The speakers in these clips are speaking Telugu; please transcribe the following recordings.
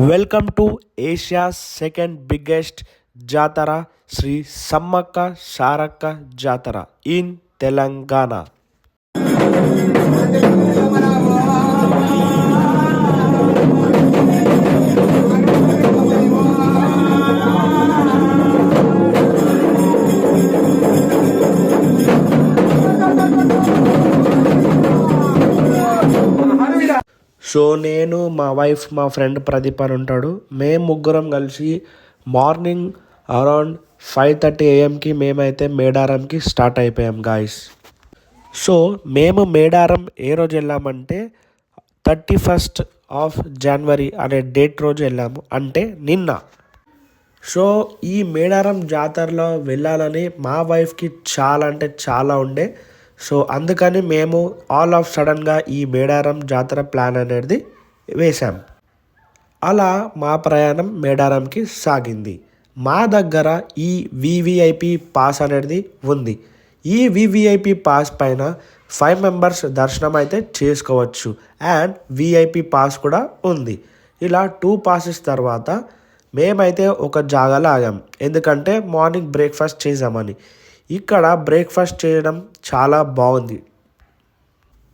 Welcome to Asia's second biggest జాతర శ్రీ సమ్మక్క సారక్క జాతర ఇన్ తెలంగాణ. సో నేను, మా వైఫ్, మా ఫ్రెండ్ ప్రదీప్ అని ఉంటాడు. మేము ముగ్గురం కలిసి మార్నింగ్ అరౌండ్ 5:30 AM మేమైతే మేడారంకి స్టార్ట్ అయిపోయాం గాయస్. సో మేము మేడారం ఏ రోజు వెళ్ళామంటే 31st January అనే డేట్ రోజు వెళ్ళాము, అంటే నిన్న. సో ఈ మేడారం జాతరలో వెళ్ళాలని మా వైఫ్కి చాలా అంటే చాలా ఉండే. సో అందుకని మేము ఆల్ ఆఫ్ సడన్గా ఈ మేడారం జాతర ప్లాన్ అనేది వేశాం. అలా మా ప్రయాణం మేడారంకి సాగింది. మా దగ్గర ఈ వివిఐపి పాస్ అనేది ఉంది. ఈ వివిఐపి పాస్ పైన 5 members దర్శనం అయితే చేసుకోవచ్చు, అండ్ విఐపి పాస్ కూడా ఉంది. ఇలా 2 passes తర్వాత మేమైతే ఒక జాగాలో ఆగాం, ఎందుకంటే మార్నింగ్ బ్రేక్ఫాస్ట్ చేసామని. ఇక్కడ బ్రేక్ఫాస్ట్ చేయడం చాలా బాగుంది.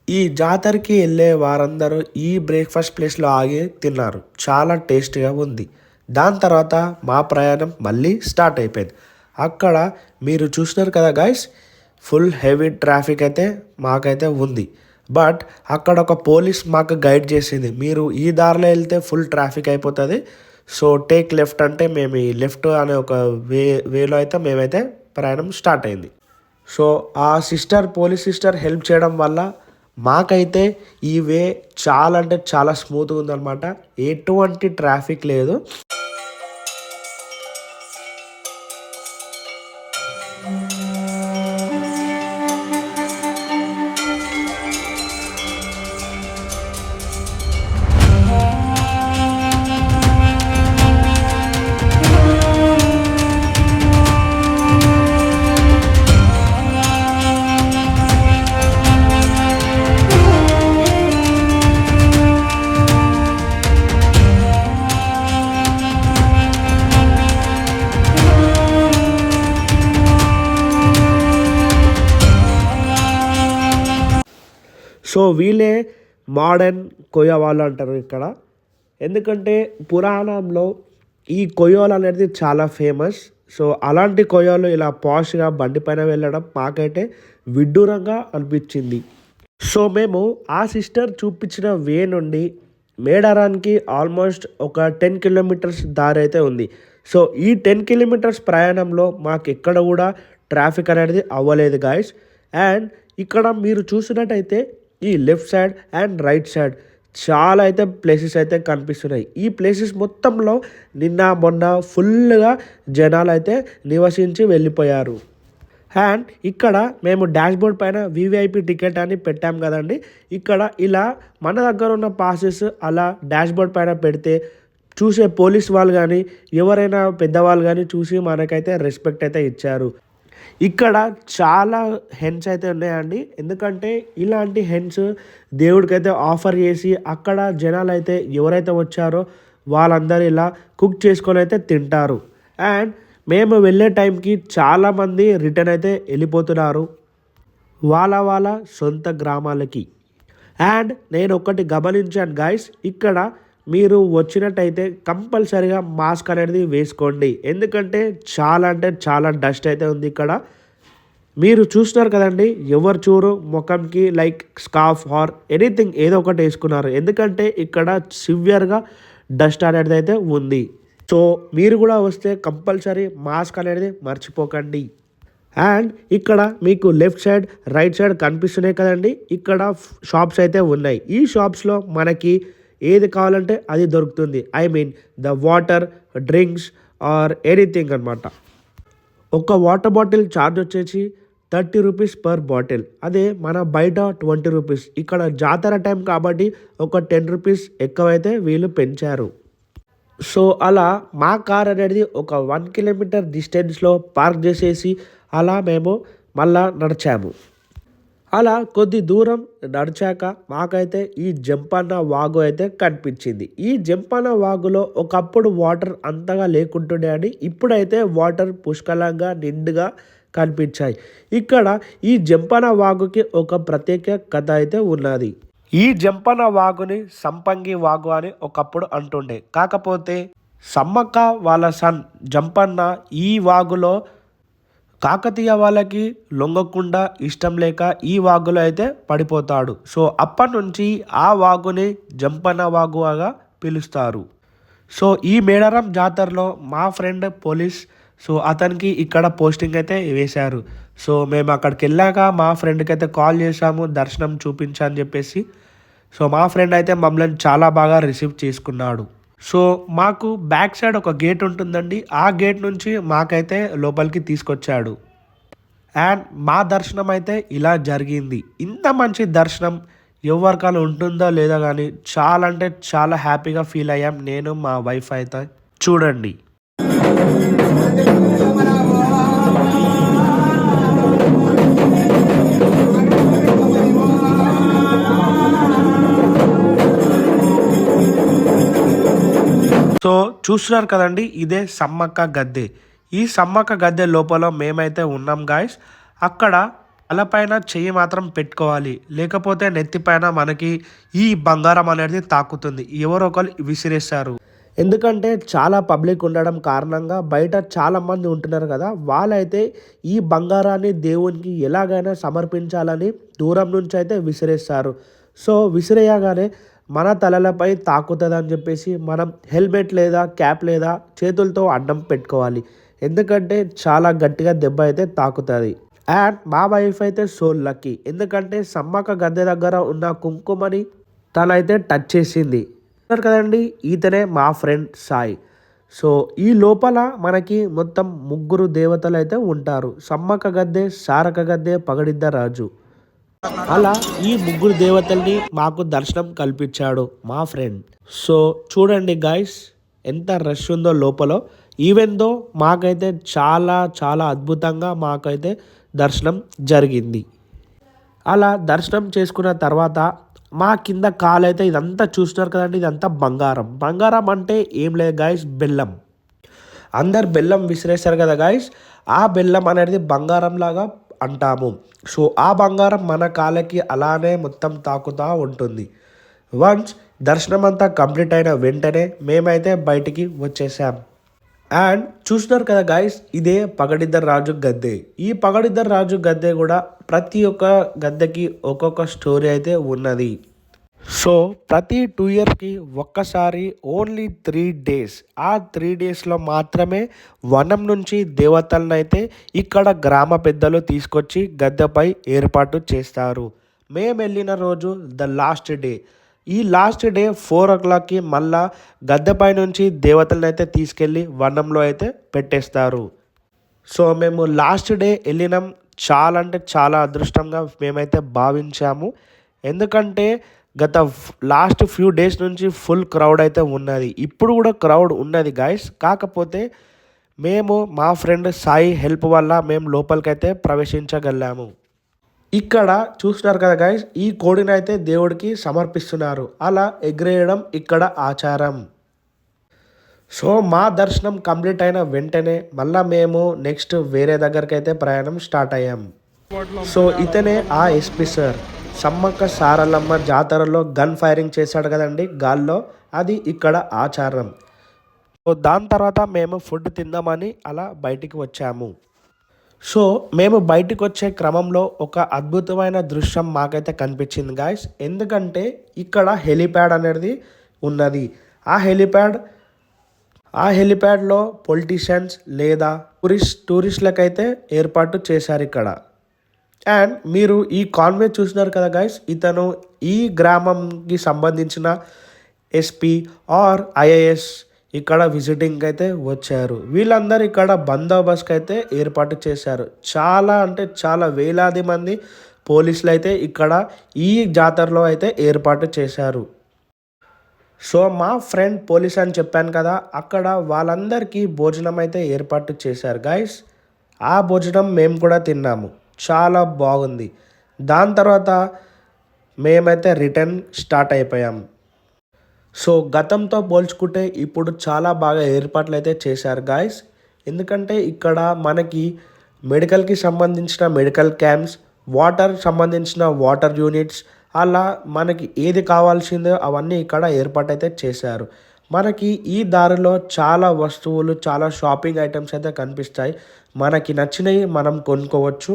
ఈ జాతరకి వెళ్ళే వారందరూ ఈ బ్రేక్ఫాస్ట్ ప్లేస్లో ఆగి తిన్నారు, చాలా టేస్టీగా ఉంది. దాని తర్వాత మా ప్రయాణం మళ్ళీ స్టార్ట్ అయిపోయింది. అక్కడ మీరు చూసినారు కదా గైస్, ఫుల్ హెవీ ట్రాఫిక్ అయితే మాకైతే ఉంది. బట్ అక్కడ ఒక పోలీస్ మాకు గైడ్ చేసింది, మీరు ఈ దారిలో వెళ్తే ఫుల్ ట్రాఫిక్ అయిపోతుంది, సో టేక్ లెఫ్ట్ అంటే మేము ఈ లెఫ్ట్ అనే ఒక వేలో అయితే మేమైతే ప్రయాణం స్టార్ట్ అయింది. సో ఆ పోలీస్ సిస్టర్ హెల్ప్ చేయడం వల్ల మాకైతే ఈ వే చాలా అంటే చాలా స్మూత్గా ఉందన్నమాట. ఎటువంటి ట్రాఫిక్ లేదు. సో వీళ్ళే మోడర్న్ కొయ్య వాళ్ళు అంటారు ఇక్కడ, ఎందుకంటే పురాణంలో ఈ కొయ్యోలు అనేది చాలా ఫేమస్. సో అలాంటి కొయ్యోలు ఇలా పాష్గా బండి పైన వెళ్ళడం మాకైతే విడ్డూరంగా అనిపించింది. సో మేము ఆ సిస్టర్ చూపించిన వే నుండి మేడారానికి ఆల్మోస్ట్ ఒక 10 kilometers దారి అయితే ఉంది. సో ఈ 10 kilometers ప్రయాణంలో మాకు ఎక్కడ కూడా ట్రాఫిక్ అనేది అవ్వలేదు గాయస్. అండ్ ఇక్కడ మీరు చూసినట్టయితే ఈ left side and right side చాలా అయితే ప్లేసెస్ అయితే కనిపిస్తున్నాయి. ఈ ప్లేసెస్ మొత్తంలో నిన్న మొన్న ఫుల్గా జనాలు అయితే నివసించి వెళ్ళిపోయారు. అండ్ ఇక్కడ మేము డాష్బోర్డ్ పైన వివిఐపి టికెట్ అని పెట్టాం కదండి. ఇక్కడ ఇలా మన దగ్గర ఉన్న పాసెస్ అలా డాష్బోర్డ్ పైన పెడితే చూసే పోలీస్ వాళ్ళు కానీ ఎవరైనా పెద్దవాళ్ళు కానీ చూసి మనకైతే రెస్పెక్ట్ అయితే ఇచ్చారు. ఇక్కడ చాలా హెన్స్ అయితే ఉన్నాయండి, ఎందుకంటే ఇలాంటి హెన్స్ దేవుడికైతే ఆఫర్ చేసి అక్కడ జనాలు అయితే ఎవరైతే వచ్చారో వాళ్ళందరూ ఇలా కుక్ చేసుకొని అయితే తింటారు. అండ్ మేము వెళ్ళే టైంకి చాలామంది రిటర్న్ అయితే వెళ్ళిపోతున్నారు వాళ్ళ సొంత గ్రామాలకి. అండ్ నేను ఒకటి గమనించాను గైస్, ఇక్కడ మీరు వచ్చినట్టయితే కంపల్సరీగా మాస్క్ అనేది వేసుకోండి, ఎందుకంటే చాలా అంటే చాలా డస్ట్ అయితే ఉంది ఇక్కడ. మీరు చూస్తున్నారు కదండి, ఎవరు చూరు ముఖంకి లైక్ స్కార్ఫ్ ఆర్ ఎనీథింగ్ ఏదో ఒకటి వేసుకున్నారు, ఎందుకంటే ఇక్కడ సివియర్గా డస్ట్ అనేది అయితే ఉంది. సో మీరు కూడా వస్తే కంపల్సరీ మాస్క్ అనేది మర్చిపోకండి. అండ్ ఇక్కడ మీకు లెఫ్ట్ సైడ్ రైట్ సైడ్ కనిపిస్తున్నాయి కదండి, ఇక్కడ షాప్స్ అయితే ఉన్నాయి. ఈ షాప్స్లో మనకి ఏది కావాలంటే అది దొరుకుతుంది. I mean the water, drinks or anything అనమాట. ఒక వాటర్ బాటిల్ ఛార్జ్ వచ్చేసి 30 rupees పర్ బాటిల్, అదే మన బయట 20 rupees. ఇక్కడ జాతర టైం కాబట్టి ఒక 10 rupees ఎక్కువైతే వీళ్ళు పెంచారు. సో అలా మా కార్ అనేది ఒక 1 kilometer డిస్టెన్స్లో పార్క్ చేసేసి అలా మేము మళ్ళా నడిచాము. అలా కొద్ది దూరం నడిచాక మాకైతే ఈ జంపన్న వాగు అయితే కనిపించింది. ఈ జంపన్న వాగులో ఒకప్పుడు వాటర్ అంతగా లేకుంటుండే అని ఇప్పుడైతే వాటర్ పుష్కలంగా నిండుగా కనిపించాయి. ఇక్కడ ఈ జంపన్న వాగుకి ఒక ప్రత్యేక కథ అయితే ఉన్నది. ఈ జంపన్న వాగుని సంపంగి వాగు అని ఒకప్పుడు అంటుండే. కాకపోతే సమ్మక్క వాళ్ళ సన్ జంపన్న ఈ వాగులో కాకతీయ వాళ్ళకి లొంగకుండా ఇష్టం లేక ఈ వాగులో అయితే పడిపోతాడు. సో అప్పటి నుంచి ఆ వాగుని జంపన్న వాగుగా పిలుస్తారు. సో ఈ మేడారం జాతరలో మా ఫ్రెండ్ పోలీస్, సో అతనికి ఇక్కడ పోస్టింగ్ అయితే వేశారు. సో మేము అక్కడికి వెళ్ళాక మా ఫ్రెండ్కి అయితే కాల్ చేసాము దర్శనం చూపించని చెప్పేసి. సో మా ఫ్రెండ్ అయితే మమ్మల్ని చాలా బాగా రిసీవ్ చేసుకున్నాడు. సో మాకు బ్యాక్ సైడ్ ఒక గేట్ ఉంటుందండి. ఆ గేట్ నుంచి మాకైతే లోపలికి తీసుకొచ్చాడు. అండ్ మా దర్శనం అయితే ఇలా జరిగింది. ఇంత మంచి దర్శనం ఎవరికైనా ఉంటుందో లేదో కానీ చాలా అంటే చాలా హ్యాపీగా ఫీల్ అయ్యాం నేను మా వైఫ్ అయితే. చూడండి. సో చూస్తున్నారు కదండి, ఇదే సమ్మక్క గద్దె. ఈ సమ్మక్క గద్దె లోపల మేమైతే ఉన్నాం గాయస్. అక్కడ తలపైన చెయ్యి మాత్రం పెట్టుకోవాలి, లేకపోతే నెత్తిపైన మనకి ఈ బంగారం అనేది తాకుతుంది. ఎవరో ఒకరు విసిరేస్తారు. ఎందుకంటే చాలా పబ్లిక్ ఉండడం కారణంగా బయట చాలామంది ఉంటున్నారు కదా, వాళ్ళైతే ఈ బంగారాన్ని దేవునికి ఎలాగైనా సమర్పించాలని దూరం నుంచి అయితే విసిరేస్తారు. సో విసిరేయగానే మన తలలపై తాకుతుందని చెప్పేసి మనం హెల్మెట్ లేదా క్యాప్ లేదా చేతులతో అడ్డం పెట్టుకోవాలి. ఎందుకంటే చాలా గట్టిగా దెబ్బ అయితే తాకుతుంది. అండ్ మా వైఫ్ అయితే సో లక్కీ, ఎందుకంటే సమ్మక్క గద్దె దగ్గర ఉన్న కుంకుమని తనైతే టచ్ చేసింది. కదండి, ఇతనే మా ఫ్రెండ్ సాయి. సో ఈ లోపల మనకి మొత్తం 3 దేవతలు అయితే ఉంటారు. సమ్మక్క గద్దె, సారక్క గద్దె, పగడిద్ద రాజు. అలా ఈ 3 దేవతల్ని మాకు దర్శనం కల్పించాడు మా ఫ్రెండ్. సో చూడండి గాయస్, ఎంత రష్ ఉందో లోపల. ఈవెన్ దో మాకైతే చాలా చాలా అద్భుతంగా మాకైతే దర్శనం జరిగింది. అలా దర్శనం చేసుకున్న తర్వాత మా కింద కాలైతే ఇదంతా చూస్తున్నారు కదండి, ఇదంతా బంగారం. బంగారం అంటే ఏం లేదు గాయస్, బెల్లం. అందరు బెల్లం విసిరేస్తారు కదా గాయస్, ఆ బెల్లం అనేది బంగారం లాగా అంటాము. సో ఆ బంగారం మన కాళ్ళకి అలానే మొత్తం తాకుతూ ఉంటుంది. వన్స్ దర్శనం అంతా కంప్లీట్ అయిన వెంటనే మేమైతే బయటికి వచ్చేసాం. అండ్ చూస్తున్నారు కదా గాయస్, ఇదే పగడిద్దర్ రాజు గద్దె. ఈ పగడిద్దర్ రాజు గద్దె కూడా ప్రతి ఒక్క గద్దెకి ఒక్కొక్క స్టోరీ అయితే ఉన్నది. సో ప్రతి 2 ఇయర్స్కి ఒక్కసారి ఓన్లీ 3 days, ఆ 3 daysలో మాత్రమే వనం నుంచి దేవతలను అయితే ఇక్కడ గ్రామ పెద్దలు తీసుకొచ్చి గద్దెపై ఏర్పాటు చేస్తారు. మేము వెళ్ళిన రోజు ద లాస్ట్ డే. ఈ లాస్ట్ డే 4 o'clockకి మళ్ళా గద్దెపై నుంచి దేవతలను అయితే తీసుకెళ్ళి వనంలో అయితే పెట్టేస్తారు. సో మేము లాస్ట్ డే వెళ్ళినాం. చాలా అంటే చాలా అదృష్టంగా మేమైతే భావించాము. ఎందుకంటే గత లాస్ట్ ఫ్యూ డేస్ నుంచి ఫుల్ క్రౌడ్ అయితే ఉన్నది. ఇప్పుడు కూడా క్రౌడ్ ఉన్నది గాయస్. కాకపోతే మేము మా ఫ్రెండ్ సాయి హెల్ప్ వల్ల మేము లోపలికైతే ప్రవేశించగలిగాము. ఇక్కడ చూస్తున్నారు కదా గాయస్, ఈ కోడిని అయితే దేవుడికి సమర్పిస్తున్నారు. అలా ఎగిరేయడం ఇక్కడ ఆచారం. సో మా దర్శనం కంప్లీట్ అయిన వెంటనే మళ్ళీ మేము నెక్స్ట్ వేరే దగ్గరికి అయితే ప్రయాణం స్టార్ట్ అయ్యాం. సో ఇతనే ఆ ఎస్పీ సార్. సమ్మక్క సారలమ్మ జాతరలో గన్ ఫైరింగ్ చేశాడు కదండి గాల్లో, అది ఇక్కడ ఆచారం. సో దాని తర్వాత మేము ఫుడ్ తిందామని అలా బయటికి వచ్చాము. సో మేము బయటికి వచ్చే క్రమంలో ఒక అద్భుతమైన దృశ్యం మాకైతే కనిపించింది గాయస్. ఎందుకంటే ఇక్కడ హెలిప్యాడ్ అనేది ఉన్నది. ఆ హెలిప్యాడ్లో పొలిటీషియన్స్ లేదా టూరిస్టులకైతే ఏర్పాటు చేశారు ఇక్కడ. అండ్ మీరు ఈ కాన్వే చూసినారు కదా గైస్, ఇతను ఈ గ్రామంకి సంబంధించిన ఎస్పీ ఆర్ ఐఏఎస్ ఇక్కడ విజిటింగ్కి అయితే వచ్చారు. వీళ్ళందరూ ఇక్కడ బందోబస్తుకి అయితే ఏర్పాటు చేశారు. చాలా అంటే చాలా వేలాది మంది పోలీసులు అయితే ఇక్కడ ఈ జాతరలో అయితే ఏర్పాటు చేశారు. సో మా ఫ్రెండ్ పోలీస్ అని చెప్పాను కదా, అక్కడ వాళ్ళందరికీ భోజనం అయితే ఏర్పాటు చేశారు గైస్. ఆ భోజనం మేము కూడా తిన్నాము. చాలా బాగుంది. దాని తర్వాత మేమైతే రిటర్న్ స్టార్ట్ అయిపోయాం. సో గతంతో పోల్చుకుంటే ఇప్పుడు చాలా బాగా ఏర్పాట్లు అయితే చేశారు గాయస్. ఎందుకంటే ఇక్కడ మనకి మెడికల్కి సంబంధించిన మెడికల్ క్యాంప్స్, వాటర్ సంబంధించిన వాటర్ యూనిట్స్, అలా మనకి ఏది కావాల్సిందో అవన్నీ ఇక్కడ ఏర్పాటు అయితే చేశారు. మనకి ఈ దారిలో చాలా వస్తువులు, చాలా షాపింగ్ ఐటమ్స్ అయితే కనిపిస్తాయి. మనకి నచ్చినవి మనం కొనుక్కోవచ్చు.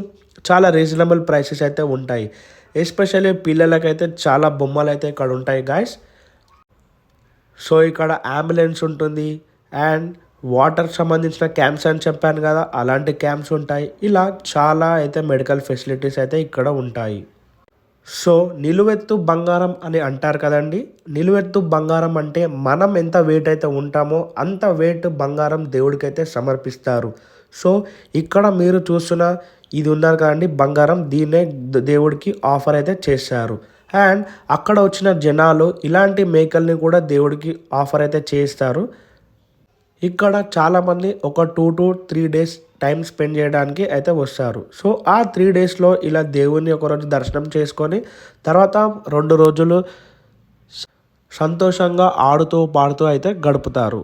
చాలా రీజనబుల్ ప్రైసెస్ అయితే ఉంటాయి. ఎస్పెషల్లీ పిల్లలకైతే చాలా బొమ్మలు అయితే ఇక్కడ ఉంటాయి గాయస్. సో ఇక్కడ అంబులెన్స్ ఉంటుంది అండ్ వాటర్ సంబంధించిన క్యాంప్స్ అని చెప్పాను కదా, అలాంటి క్యాంప్స్ ఉంటాయి. ఇలా చాలా అయితే మెడికల్ ఫెసిలిటీస్ అయితే ఇక్కడ ఉంటాయి. సో నిలువెత్తు బంగారం అని అంటారు కదండి. నిలువెత్తు బంగారం అంటే మనం ఎంత వెయిట్ అయితే ఉంటామో అంత వెయిట్ బంగారం దేవుడికైతే సమర్పిస్తారు. సో ఇక్కడ మీరు చూస్తున్న ఇది ఉన్నారు కదండి బంగారం, దీన్నే దేవుడికి ఆఫర్ అయితే చేశారు. అండ్ అక్కడ వచ్చిన జనాలు ఇలాంటి మేకల్ని కూడా దేవుడికి ఆఫర్ అయితే చేస్తారు. ఇక్కడ చాలామంది ఒక 2 to 3 days టైం స్పెండ్ చేయడానికి అయితే వస్తారు. సో ఆ 3 daysలో ఇలా దేవుని ఒకరోజు దర్శనం చేసుకొని తర్వాత 2 రోజులు సంతోషంగా ఆడుతూ పాడుతూ అయితే గడుపుతారు.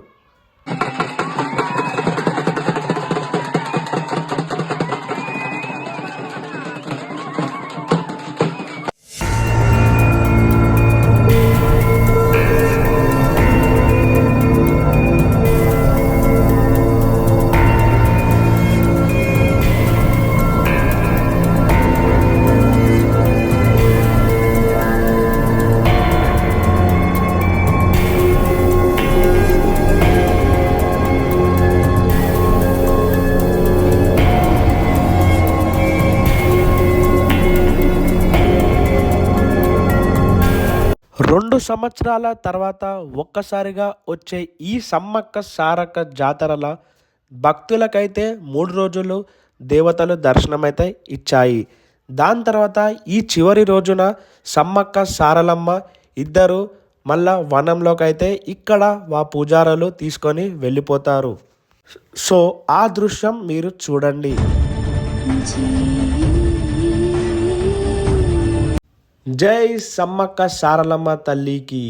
రెండు సంవత్సరాల తర్వాత ఒక్కసారిగా వచ్చే ఈ సమ్మక్క సారక్క జాతరల భక్తులకైతే 3 రోజులు దేవతలు దర్శనమైతే ఇచ్చాయి. దాని తర్వాత ఈ చివరి రోజున సమ్మక్క సారలమ్మ ఇద్దరు మళ్ళా వనంలోకి అయితే ఇక్కడ పూజారులు తీసుకొని వెళ్ళిపోతారు. సో ఆ దృశ్యం మీరు చూడండి. జై సమ్మక్క సారలమ్మ తల్లికి.